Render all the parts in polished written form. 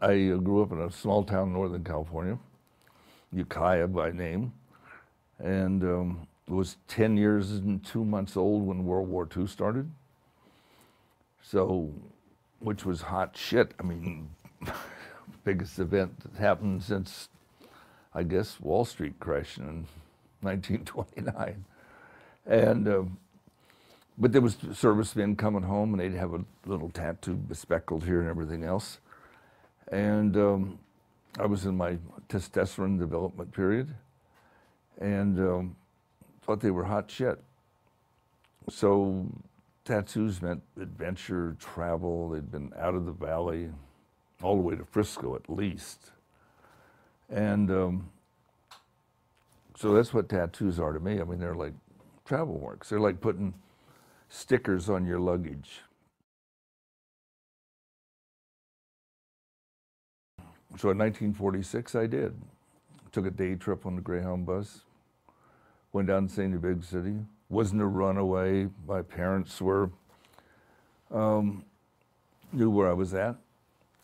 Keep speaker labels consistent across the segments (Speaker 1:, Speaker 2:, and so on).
Speaker 1: I grew up in a small town in Northern California, Ukiah by name, and was 10 years and 2 months old when World War II started. So, which was hot shit. I mean, biggest event that happened since, I guess, Wall Street crashing in 1929. And, but there was servicemen coming home and they'd have a little tattoo bespectacled here and everything else. And I was in my testosterone development period and thought they were hot shit. So tattoos meant adventure, travel. They'd been out of the valley, all the way to Frisco at least. And so that's what tattoos are to me. I mean, they're like travel marks. They're like putting stickers on your luggage. So in 1946, I did. Took a day trip on the Greyhound bus, went down to St. Big City. Wasn't a runaway. My parents were, knew where I was at.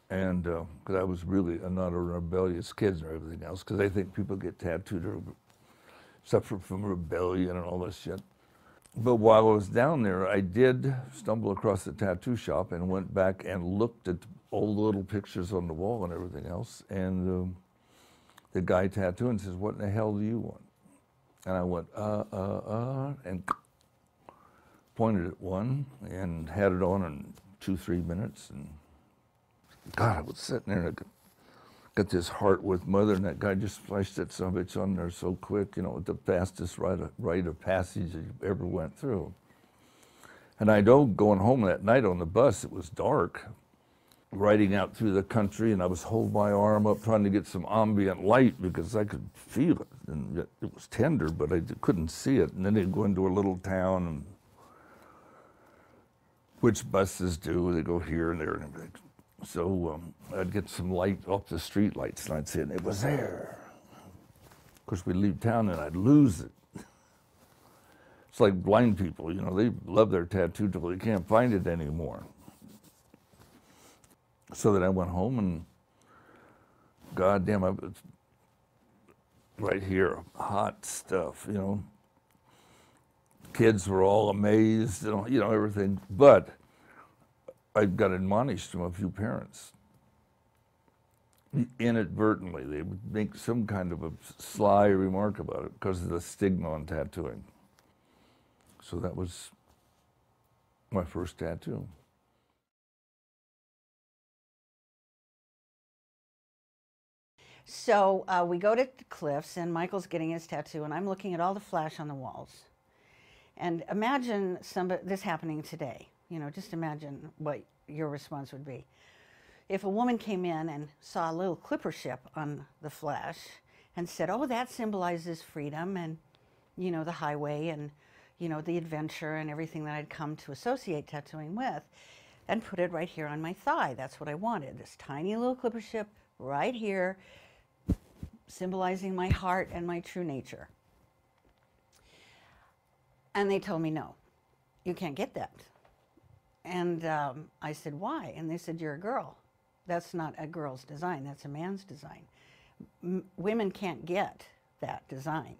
Speaker 1: And because I was really not a rebellious kid or everything else, because I think people get tattooed or suffer from rebellion and all this shit. But while I was down there, I did stumble across the tattoo shop and went back and looked at all the little pictures on the wall and everything else. And the guy tattooing says, "What in the hell do you want?" And I went, and pointed at one and had it on in 2-3 minutes. And God, I was sitting there and I got this heart with mother, and that guy just flashed that son of a bitch on there so quick, you know, the fastest rite of passage that you ever went through. And I know going home that night on the bus, it was dark, riding out through the country, and I was holding my arm up trying to get some ambient light because I could feel it. And it was tender, but I couldn't see it. And then they'd go into a little town, and which buses do, they go here and there and everything. So I'd get some light off the street lights, and I'd see it, and it was there. Of course, we'd leave town, and I'd lose it. It's like blind people, you know, they love their tattoo till they can't find it anymore. So that I went home, and goddamn, I was right here, hot stuff, you know. Kids were all amazed, you know, everything. But I got admonished from a few parents. Inadvertently, they would make some kind of a sly remark about it because of the stigma on tattooing. So that was my first tattoo.
Speaker 2: So we go to Cliff's, and Michael's getting his tattoo, and I'm looking at all the flash on the walls. And imagine this happening today. You know, just imagine what your response would be. If a woman came in and saw a little clipper ship on the flash and said, "Oh, that symbolizes freedom and, you know, the highway and, you know, the adventure and everything that I'd come to associate tattooing with," and put it right here on my thigh. That's what I wanted, this tiny little clipper ship right here, symbolizing my heart and my true nature. And they told me, "No, you can't get that." And I said, "Why?" And they said, "You're a girl. That's not a girl's design, that's a man's design. Women can't get that design.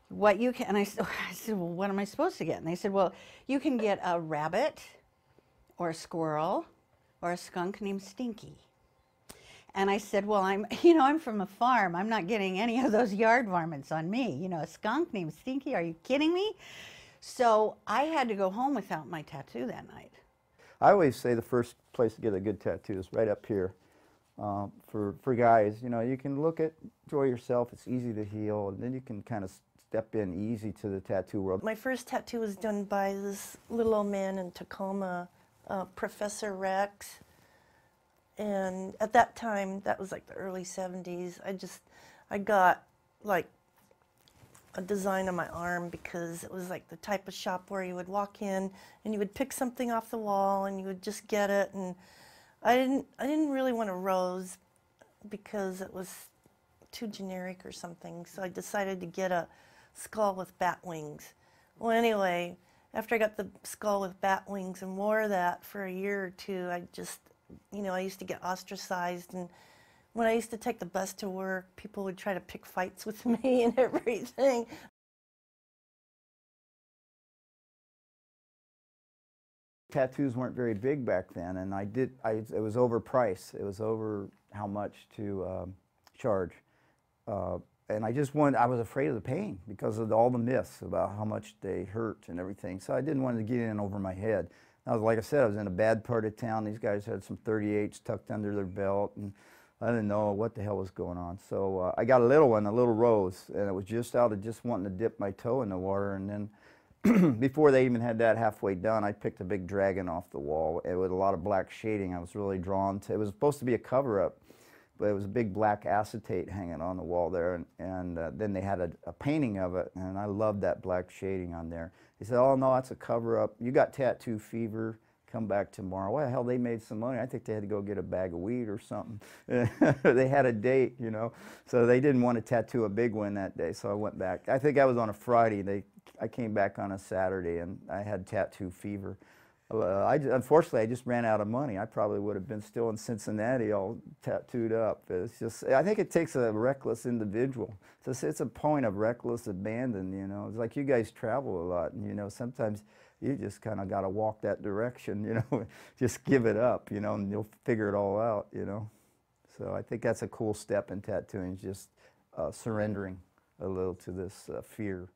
Speaker 2: What you can," and I said, "Well, what am I supposed to get?" And they said, "Well, you can get a rabbit or a squirrel or a skunk named Stinky." And I said, "Well, I'm from a farm. I'm not getting any of those yard varmints on me. You know, a skunk named Stinky, are you kidding me?" So I had to go home without my tattoo that night.
Speaker 3: I always say the first place to get a good tattoo is right up here. For guys, you know, you can enjoy yourself, it's easy to heal, and then you can kind of step in easy to the tattoo world.
Speaker 4: My first tattoo was done by this little old man in Tacoma, Professor Rex. And at that time, that was like the early 70s, I got like a design on my arm because it was like the type of shop where you would walk in and you would pick something off the wall and you would just get it. And I didn't really want a rose because it was too generic or something. So I decided to get a skull with bat wings. Well, anyway, after I got the skull with bat wings and wore that for a year or two, you know, I used to get ostracized, and when I used to take the bus to work, people would try to pick fights with me and everything.
Speaker 3: Tattoos weren't very big back then, and it was overpriced. It was over how much to charge. And I was afraid of the pain because of all the myths about how much they hurt and everything. So I didn't want to get in over my head. Like I said, I was in a bad part of town. These guys had some 38s tucked under their belt, and I didn't know what the hell was going on. So I got a little one, a little rose, and it was just out of just wanting to dip my toe in the water. And then before they even had that halfway done, I picked a big dragon off the wall with a lot of black shading. I was really drawn to. It was supposed to be a cover-up, but it was a big black acetate hanging on the wall there, and then they had a painting of it, and I loved that black shading on there. He said, "Oh no, that's a cover-up. You got tattoo fever. Come back tomorrow." Well, hell, they made some money. I think they had to go get a bag of weed or something. They had a date, you know, so they didn't want to tattoo a big one that day. So I went back. I think I was on a Friday. I came back on a Saturday, and I had tattoo fever. Unfortunately, I just ran out of money. I probably would have been still in Cincinnati all tattooed up. It's just, I think it takes a reckless individual. It's a point of reckless abandon, you know. It's like you guys travel a lot, and, you know, sometimes you just kind of got to walk that direction, you know. Just give it up, you know, and you'll figure it all out, you know. So I think that's a cool step in tattooing, just surrendering a little to this fear.